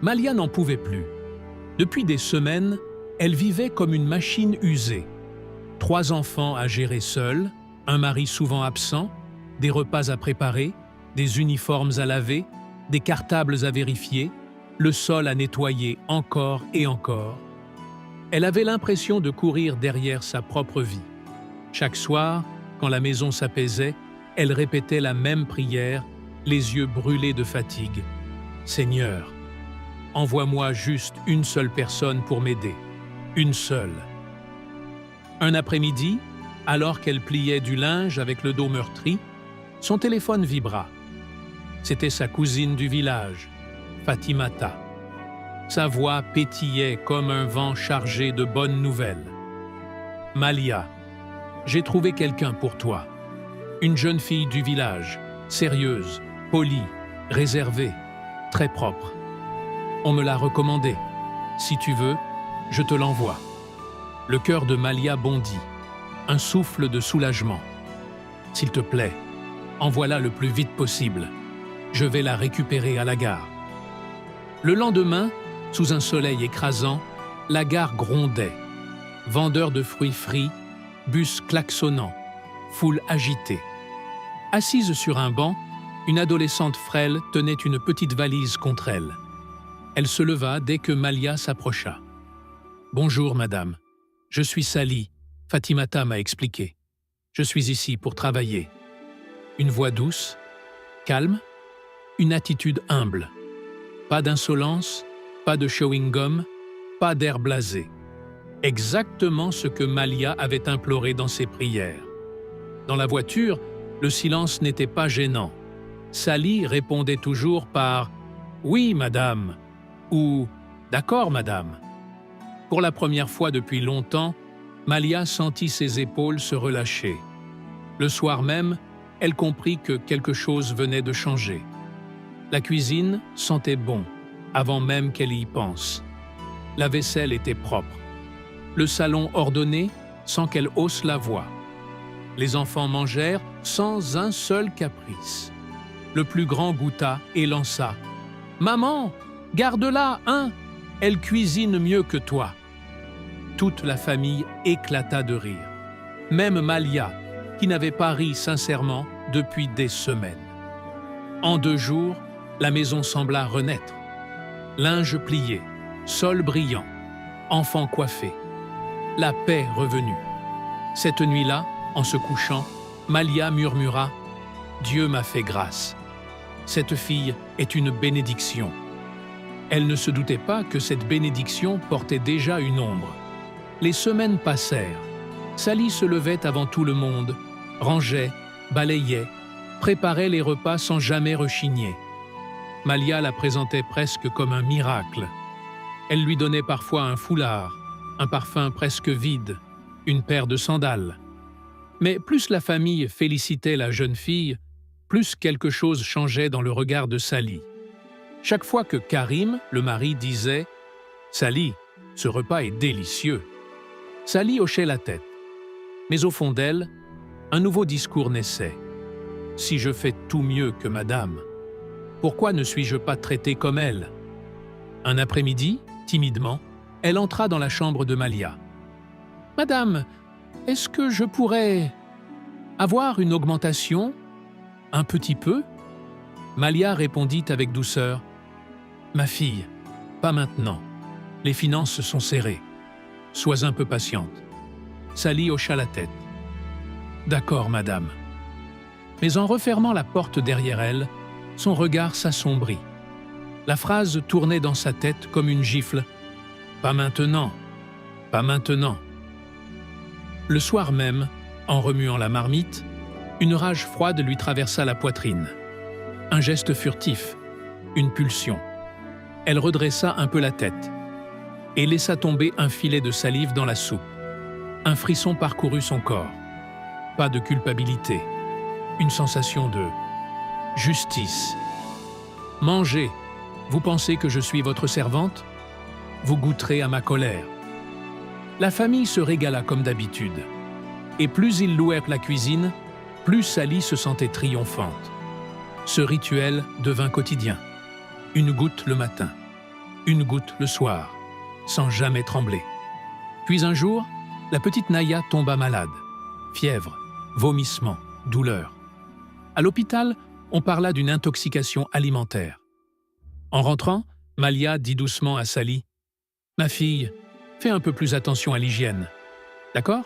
Malia n'en pouvait plus. Depuis des semaines, elle vivait comme une machine usée. 3 enfants à gérer seuls, un mari souvent absent, des repas à préparer, des uniformes à laver, des cartables à vérifier, le sol à nettoyer encore et encore. Elle avait l'impression de courir derrière sa propre vie. Chaque soir, quand la maison s'apaisait, elle répétait la même prière, les yeux brûlés de fatigue. « Seigneur, envoie-moi juste une seule personne pour m'aider. Une seule. » Un après-midi, alors qu'elle pliait du linge avec le dos meurtri, son téléphone vibra. C'était sa cousine du village, Fatimata. Sa voix pétillait comme un vent chargé de bonnes nouvelles. « Malia, j'ai trouvé quelqu'un pour toi. Une jeune fille du village, sérieuse, polie, réservée, très propre. On me l'a recommandée. Si tu veux, je te l'envoie. » Le cœur de Malia bondit, un souffle de soulagement. « S'il te plaît, envoie-la le plus vite possible. Je vais la récupérer à la gare. » Le lendemain, sous un soleil écrasant, la gare grondait. Vendeurs de fruits frits, bus klaxonnant, foule agitée. Assise sur un banc, une adolescente frêle tenait une petite valise contre elle. Elle se leva dès que Malia s'approcha. « Bonjour, madame. Je suis Sally. Fatimata m'a expliqué. Je suis ici pour travailler. » Une voix douce, calme, une attitude humble. Pas d'insolence, pas de chewing-gum, pas d'air blasé. Exactement ce que Malia avait imploré dans ses prières. Dans la voiture, le silence n'était pas gênant. Sally répondait toujours par « Oui, madame » ou « D'accord, madame ». Pour la première fois depuis longtemps, Malia sentit ses épaules se relâcher. Le soir même, elle comprit que quelque chose venait de changer. La cuisine sentait bon, avant même qu'elle y pense. La vaisselle était propre. Le salon ordonné, sans qu'elle hausse la voix. Les enfants mangèrent sans un seul caprice. Le plus grand goûta et lança « Maman, garde-la, hein! Elle cuisine mieux que toi !» Toute la famille éclata de rire. Même Malia, qui n'avait pas ri sincèrement depuis des semaines. En 2 jours, la maison sembla renaître. Linge plié, sol brillant, enfants coiffés. La paix revenue. Cette nuit-là, en se couchant, Malia murmura « Dieu m'a fait grâce. Cette fille est une bénédiction. » Elle ne se doutait pas que cette bénédiction portait déjà une ombre. Les semaines passèrent. Sally se levait avant tout le monde, rangeait, balayait, préparait les repas sans jamais rechigner. Malia la présentait presque comme un miracle. Elle lui donnait parfois un foulard, un parfum presque vide, une paire de sandales. Mais plus la famille félicitait la jeune fille, plus quelque chose changeait dans le regard de Sally. Chaque fois que Karim, le mari, disait « Sally, ce repas est délicieux », Sally hochait la tête. Mais au fond d'elle, un nouveau discours naissait. « Si je fais tout mieux que madame, pourquoi ne suis-je pas traitée comme elle ?» Un après-midi, timidement, elle entra dans la chambre de Malia. « Madame, est-ce que je pourrais avoir une augmentation? Un petit peu ?» Malia répondit avec douceur. « Ma fille, pas maintenant. Les finances sont serrées. Sois un peu patiente. » Sally hocha la tête. « D'accord, madame. » Mais en refermant la porte derrière elle, son regard s'assombrit. La phrase tournait dans sa tête comme une gifle. « Pas maintenant. Pas maintenant. » Le soir même, en remuant la marmite, une rage froide lui traversa la poitrine. Un geste furtif, une pulsion. Elle redressa un peu la tête et laissa tomber un filet de salive dans la soupe. Un frisson parcourut son corps. Pas de culpabilité, une sensation de justice. « Mangez, vous pensez que je suis votre servante? Vous goûterez à ma colère. » La famille se régala comme d'habitude. Et plus ils louèrent la cuisine, plus Sally se sentait triomphante. Ce rituel devint quotidien. Une goutte le matin, une goutte le soir, sans jamais trembler. Puis un jour, la petite Naya tomba malade. Fièvre, vomissements, douleur. À l'hôpital, on parla d'une intoxication alimentaire. En rentrant, Malia dit doucement à Sally « Ma fille, fais un peu plus attention à l'hygiène. D'accord ?»«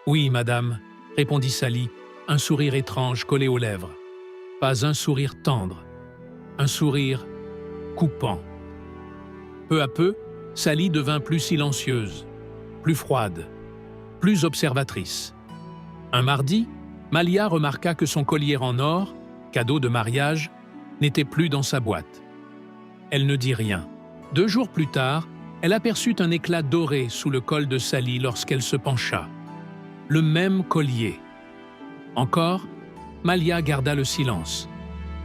Oui, madame », répondit Sally, un sourire étrange collé aux lèvres. Pas un sourire tendre, un sourire coupant. Peu à peu, Sally devint plus silencieuse, plus froide, plus observatrice. Un mardi, Malia remarqua que son collier en or, cadeau de mariage, n'était plus dans sa boîte. Elle ne dit rien. 2 jours plus tard, elle aperçut un éclat doré sous le col de Sally lorsqu'elle se pencha. Le même collier. Encore, Malia garda le silence.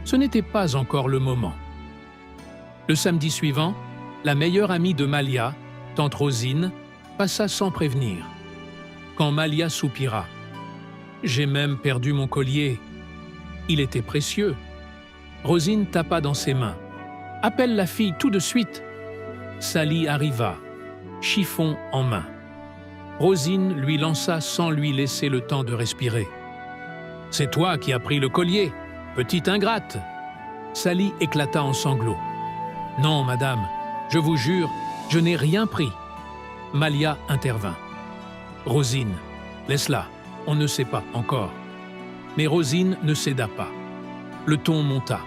Ce n'était pas encore le moment. Le samedi suivant, la meilleure amie de Malia, tante Rosine, passa sans prévenir. Quand Malia soupira. « J'ai même perdu mon collier. Il était précieux. » Rosine tapa dans ses mains. « Appelle la fille tout de suite. » Sally arriva, chiffon en main. Rosine lui lança sans lui laisser le temps de respirer. « C'est toi qui as pris le collier, petite ingrate !» Sally éclata en sanglots. « Non, madame, je vous jure, je n'ai rien pris. » Malia intervint. « Rosine, laisse-la, on ne sait pas encore. » Mais Rosine ne céda pas. Le ton monta.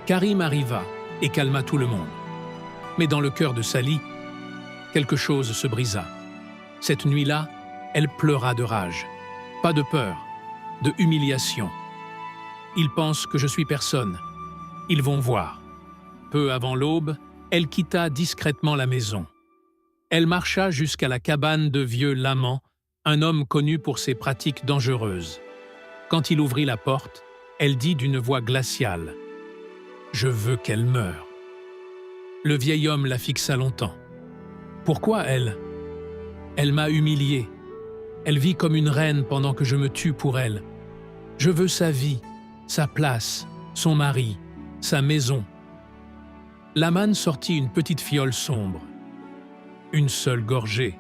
Karim arriva et calma tout le monde. Mais dans le cœur de Sally, quelque chose se brisa. Cette nuit-là, elle pleura de rage. Pas de peur, de humiliation. Ils pensent que je suis personne. Ils vont voir. Peu avant l'aube, elle quitta discrètement la maison. Elle marcha jusqu'à la cabane de vieux Lamant, un homme connu pour ses pratiques dangereuses. Quand il ouvrit la porte, elle dit d'une voix glaciale « Je veux qu'elle meure ». Le vieil homme la fixa longtemps. Pourquoi elle ? Elle m'a humiliée. Elle vit comme une reine pendant que je me tue pour elle. Je veux sa vie, sa place, son mari, sa maison. Laman sortit une petite fiole sombre. Une seule gorgée,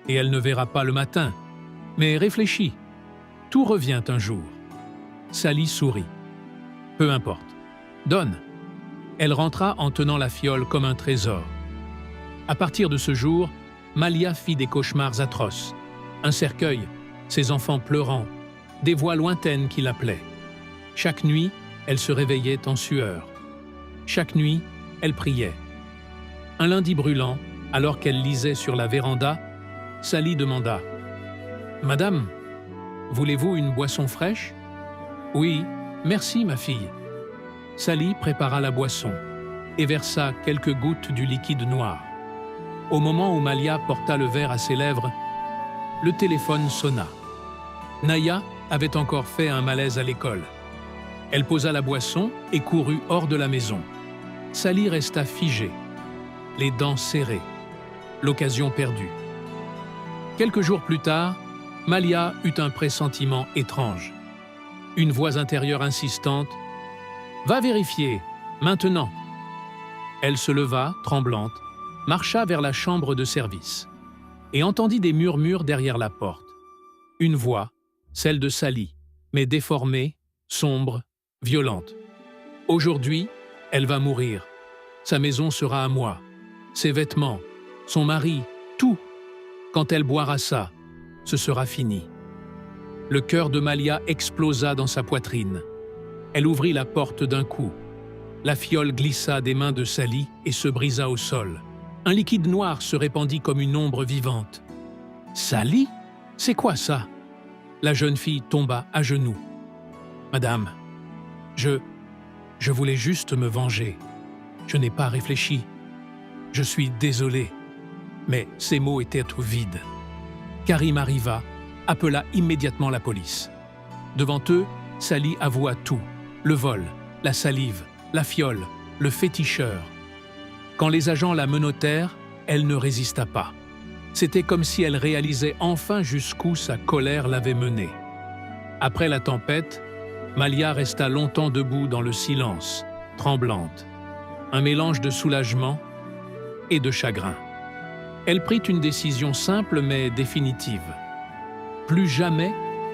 et elle ne verra pas le matin. Mais réfléchis, tout revient un jour. Sally sourit. Peu importe. Donne. Elle rentra en tenant la fiole comme un trésor. À partir de ce jour, Malia fit des cauchemars atroces. Un cercueil, ses enfants pleurant, des voix lointaines qui l'appelaient. Chaque nuit, elle se réveillait en sueur. Chaque nuit, elle priait. Un lundi brûlant, alors qu'elle lisait sur la véranda, Sally demanda « Madame, voulez-vous une boisson fraîche ?»« Oui, merci ma fille. » Sally prépara la boisson et versa quelques gouttes du liquide noir. Au moment où Malia porta le verre à ses lèvres, le téléphone sonna. Naya avait encore fait un malaise à l'école. Elle posa la boisson et courut hors de la maison. Sally resta figée, les dents serrées, l'occasion perdue. Quelques jours plus tard, Malia eut un pressentiment étrange. Une voix intérieure insistante « Va vérifier, maintenant !» Elle se leva, tremblante, marcha vers la chambre de service et entendit des murmures derrière la porte. Une voix, celle de Sally, mais déformée, sombre, violente. « Aujourd'hui, elle va mourir. Sa maison sera à moi. Ses vêtements, son mari, tout. Quand elle boira ça, ce sera fini. » Le cœur de Malia explosa dans sa poitrine. Elle ouvrit la porte d'un coup. La fiole glissa des mains de Sally et se brisa au sol. Un liquide noir se répandit comme une ombre vivante. « Sally ? C'est quoi ça ?» La jeune fille tomba à genoux. « Madame, je voulais juste me venger. Je n'ai pas réfléchi. Je suis désolé. » Mais ces mots étaient tout vides. Karim arriva, appela immédiatement la police. Devant eux, Sally avoua tout. Le vol, la salive, la fiole, le féticheur. Quand les agents la menottèrent, elle ne résista pas. C'était comme si elle réalisait enfin jusqu'où sa colère l'avait menée. Après la tempête, Malia resta longtemps debout dans le silence, tremblante. Un mélange de soulagement et de chagrin. Elle prit une décision simple mais définitive. Plus jamais,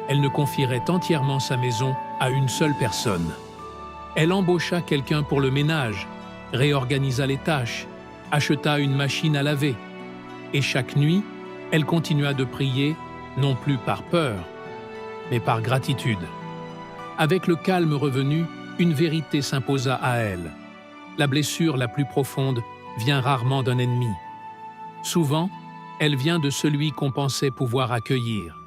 elle ne confierait entièrement sa maison à une seule personne. Elle embaucha quelqu'un pour le ménage, réorganisa les tâches, acheta une machine à laver. Et chaque nuit, elle continua de prier, non plus par peur, mais par gratitude. Avec le calme revenu, une vérité s'imposa à elle. La blessure la plus profonde vient rarement d'un ennemi. Souvent, elle vient de celui qu'on pensait pouvoir accueillir.